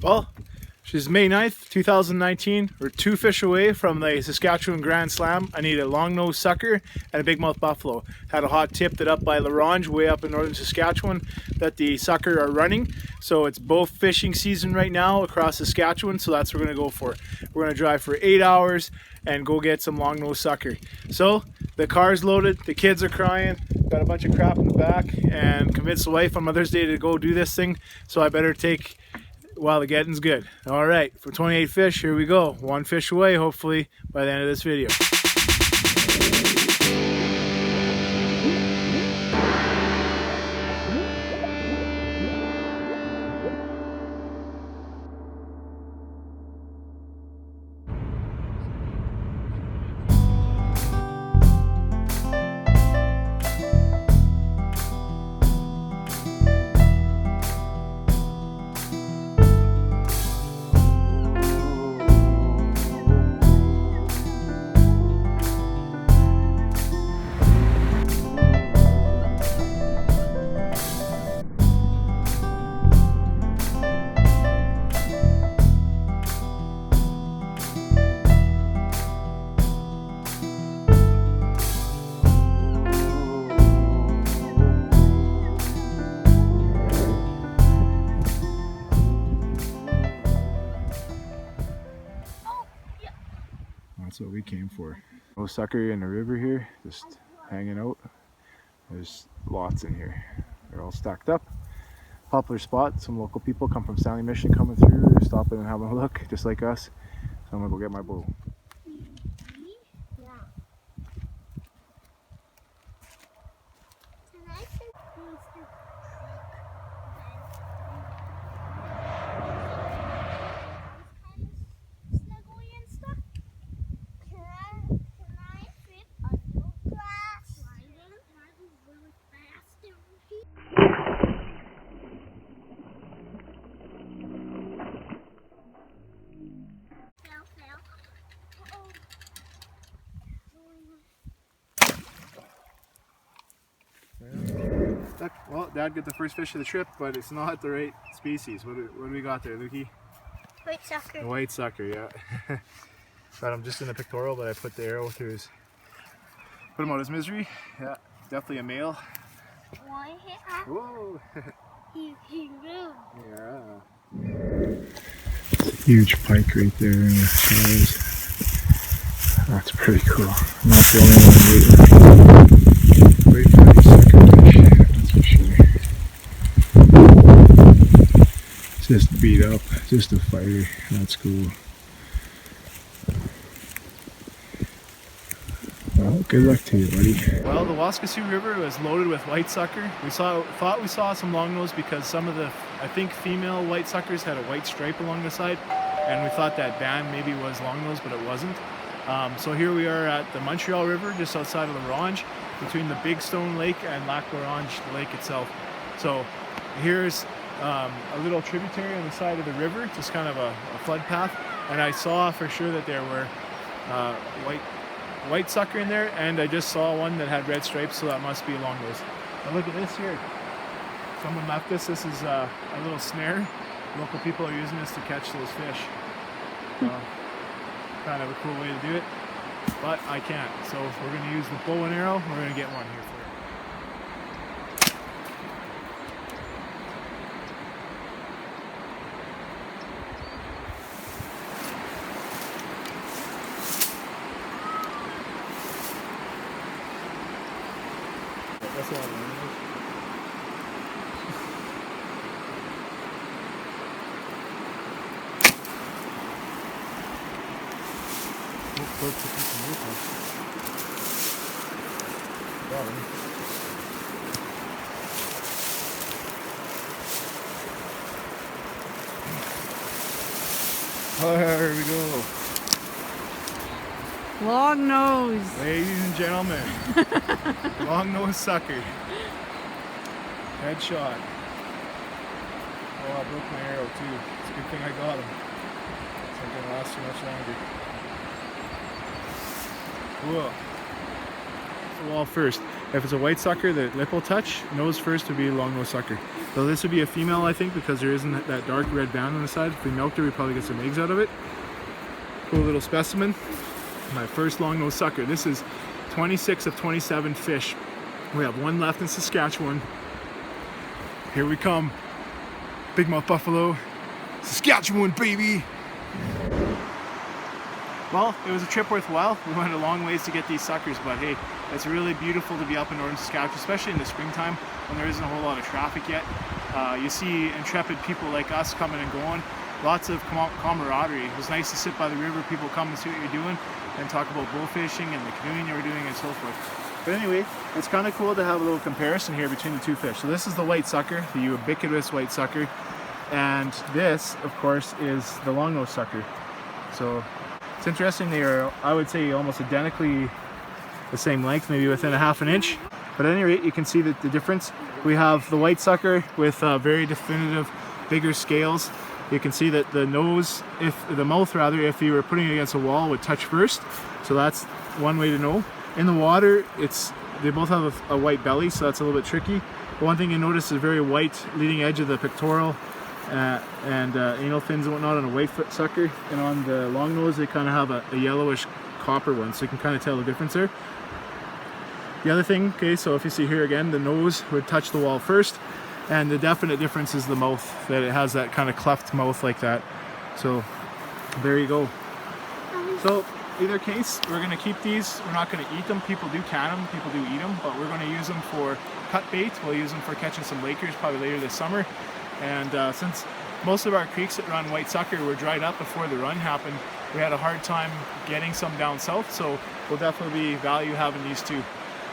Well, she's May 9th, 2019. We're 2 fish away from the Saskatchewan Grand Slam. I need a longnose sucker and a bigmouth buffalo. Had a hot tip that up by Ronge, way up in Northern Saskatchewan, that the sucker are running. So it's both fishing season right now across Saskatchewan, so that's what we're gonna go for. We're gonna drive for 8 hours and go get some longnose sucker. So the car's loaded, the kids are crying, got a bunch of crap in the back, and convinced the wife on Mother's Day to go do this thing, so I better take while the getting's good. All right, for 28 fish, here we go. 1 fish away, hopefully, by the end of this video. That's what we came for. No sucker in the river here, just hanging out. There's lots in here. They're all stacked up. Popular spot. Some local people come from Stanley Mission coming through, stopping and having a look, just like us. So I'm gonna go get my bow. Well, Dad got the first fish of the trip, but it's not the right species. What do we got there, Lukey? White sucker. The white sucker, yeah. Got him just in the pictorial, but I put the arrow through his... Put him out his misery. Yeah, definitely a male. Why hit that? Whoa! He Yeah. Huge pike right there in the shadows. That's pretty cool. I'm not the only one waiting. Wait for these sucker fish, that's for sure. Just beat up, just a fighter. That's cool. Well, good luck to you, buddy. Well, the Waskesiu River was loaded with white sucker. We thought we saw some longnose because some of the, I think, female white suckers had a white stripe along the side, and we thought that band maybe was longnose, but it wasn't. So here we are at the Montreal River, just outside of the Ronge, between the Big Stone Lake and Lac La Ronge, the lake itself. So here's a little tributary on the side of the river, just kind of a flood path, and I saw for sure that there were white sucker in there, and I just saw one that had red stripes, so that must be longnose. Now look at this here. Someone left this. This is a little snare. Local people are using this to catch those fish. Kind of a cool way to do it, but I can't. So we're going to use the bow and arrow. We're going to get one here for it. That's all I There we go. Longnose. Ladies and gentlemen, longnose sucker. Headshot. Oh, I broke my arrow too. It's a good thing I got him. It's not gonna last too much longer. Whoa. The wall first. If it's a white sucker, the lip will touch. Nose first would be longnose sucker. So this would be a female, I think, because there isn't that dark red band on the side. If we milked her, we'd probably get some eggs out of it. Cool little specimen. My first longnose sucker. This is 26 of 27 fish. We have one left in Saskatchewan. Here we come. Big mouth buffalo. Saskatchewan, baby! Well, it was a trip worthwhile. We went a long ways to get these suckers, but hey, it's really beautiful to be up in Northern Saskatchewan, especially in the springtime when there isn't a whole lot of traffic yet. You see intrepid people like us coming and going. Lots of camaraderie. It was nice to sit by the river, people come and see what you're doing, and talk about bowfishing and the canoeing you were doing and so forth. But anyway, it's kind of cool to have a little comparison here between the two fish. So this is the white sucker, the ubiquitous white sucker, and this, of course, is the longnose sucker. So it's interesting, they are, I would say, almost identically the same length, maybe within a half an inch. But at any rate, you can see that the difference. We have the white sucker with very definitive, bigger scales. You can see that the nose, the mouth rather, if you were putting it against a wall, would touch first. So that's one way to know. In the water, they both have a white belly, so that's a little bit tricky. But one thing you notice is very white leading edge of the pectoral and anal fins and whatnot on a white foot sucker. And on the long nose, they kind of have a yellowish copper one, so you can kind of tell the difference there. The other thing, okay, so if you see here again, the nose would touch the wall first. And the definite difference is the mouth, that it has that kind of cleft mouth like that. So there you go. So either case, we're going to keep these. We're not going to eat them. People do can them, people do eat them, but we're going to use them for cut bait. We'll use them for catching some Lakers probably later this summer. And since most of our creeks that run white sucker were dried up before the run happened, we had a hard time getting some down south, so we'll definitely value having these too.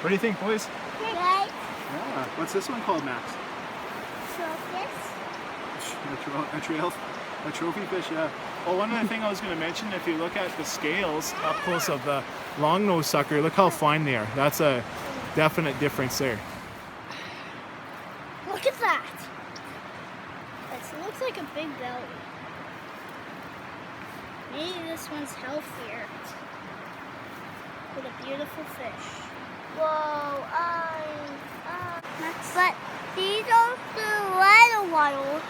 What do you think, boys? Right. Yeah. What's this one called, Max? A trophy fish, yeah. Well, one other thing I was going to mention, if you look at the scales up close of the longnose sucker, look how fine they are. That's a definite difference there. Look at that. It looks like a big belly. Maybe this one's healthier. What a beautiful fish. Whoa, but these are the little ones,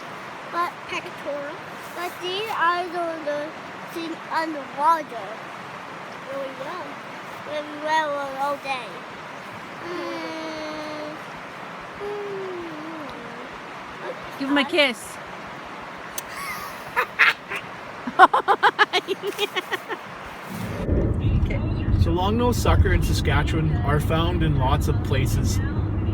but pectoral. But these are the things underwater. Really well. Really well all day. Give him a kiss. So longnose sucker in Saskatchewan are found in lots of places.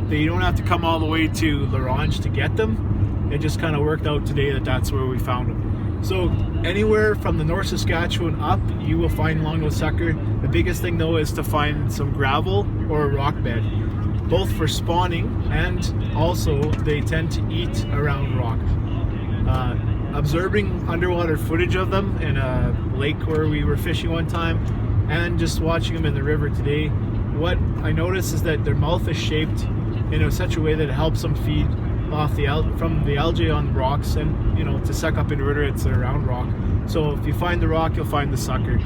You don't have to come all the way to Ronge to get them. It just kind of worked out today that that's where we found them. So anywhere from the North Saskatchewan up, you will find longnose sucker. The biggest thing though is to find some gravel or a rock bed, both for spawning and also they tend to eat around rock. Observing underwater footage of them in a lake where we were fishing one time and just watching them in the river today, what I noticed is that their mouth is shaped in such a way that it helps them feed off from the algae on the rocks, and to suck up invertebrates that are around rock. So if you find the rock, you'll find the sucker.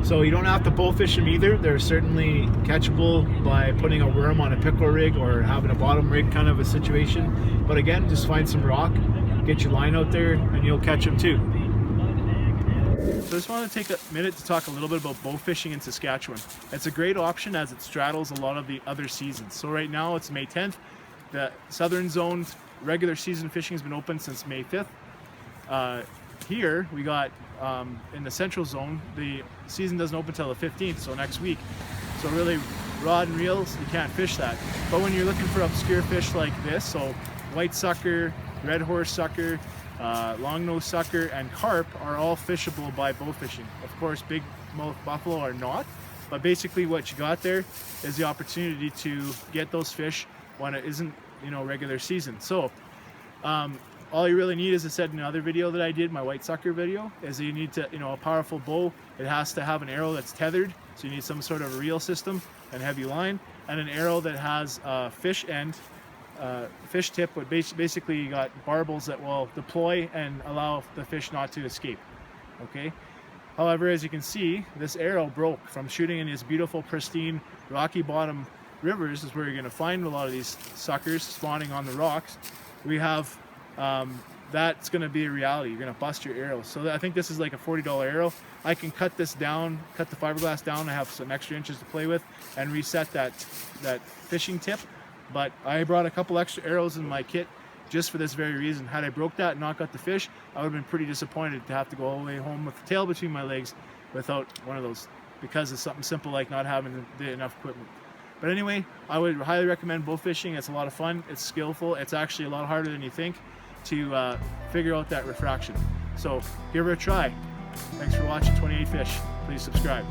So you don't have to bowfish them either. They're certainly catchable by putting a worm on a pickerel rig or having a bottom rig kind of a situation. But again, just find some rock, get your line out there, and you'll catch them too. So I just want to take a minute to talk a little bit about bowfishing in Saskatchewan. It's a great option as it straddles a lot of the other seasons. So right now it's May 10th. The southern zone regular season fishing has been open since May 5th. Here we got in the central zone, the season doesn't open until the 15th, so next week. So really, rod and reels, you can't fish that. But when you're looking for obscure fish like this, so white sucker, red horse sucker, longnose sucker, and carp are all fishable by bowfishing. Of course, big mouth buffalo are not, but basically what you got there is the opportunity to get those fish when it isn't, regular season. So all you really need, as I said in another video that I did, my white sucker video, is you need to, a powerful bow. It has to have an arrow that's tethered, so you need some sort of a reel system and heavy line, and an arrow that has a fish end, fish tip, but basically you got barbels that will deploy and allow the fish not to escape. Okay. However, as you can see, this arrow broke from shooting in these beautiful, pristine, rocky bottom rivers, is where you're going to find a lot of these suckers spawning on the rocks. we have that's going to be a reality. You're going to bust your arrow. So I think this is like a $40 arrow. I can cut this down, cut the fiberglass down. I have some extra inches to play with and reset that fishing tip. But I brought a couple extra arrows in my kit just for this very reason. Had I broke that and not got the fish, I would have been pretty disappointed to have to go all the way home with the tail between my legs without one of those, because of something simple like not having enough equipment. But anyway, I would highly recommend bow fishing. It's a lot of fun. It's skillful. It's actually a lot harder than you think to figure out that refraction. So give it a try. Thanks for watching 28 Fish. Please subscribe.